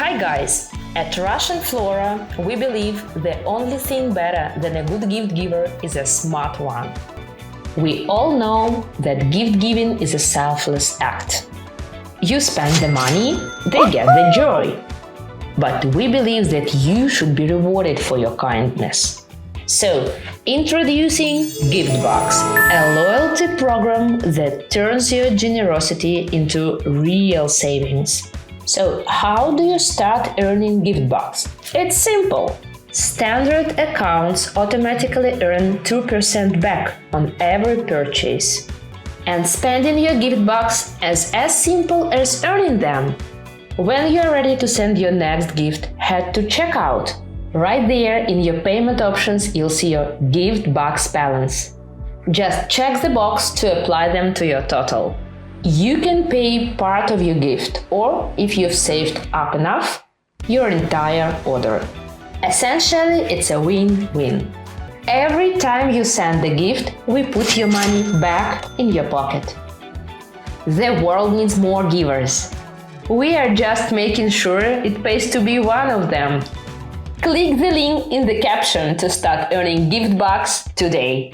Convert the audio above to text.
Hi guys! At Russian Flora, we believe the only thing better than a good gift giver is a smart one. We all know that gift giving is a selfless act. You spend the money, they get the joy. But we believe that you should be rewarded for your kindness. So, introducing Giftbucks, a loyalty program that turns your generosity into real savings. So, how do you start earning Giftbucks? It's simple. Standard accounts automatically earn 2% back on every purchase. And spending your Giftbucks is as simple as earning them. When you're ready to send your next gift, head to checkout. Right there in your payment options, you'll see your Giftbucks balance. Just check the box to apply them to your total. You can pay part of your gift, or if you've saved up enough, your entire order. Essentially, it's a win-win. Every time you send the gift, we put your money back in your pocket. The world needs more givers. We are just making sure it pays to be one of them. Click the link in the caption to start earning Giftbucks today.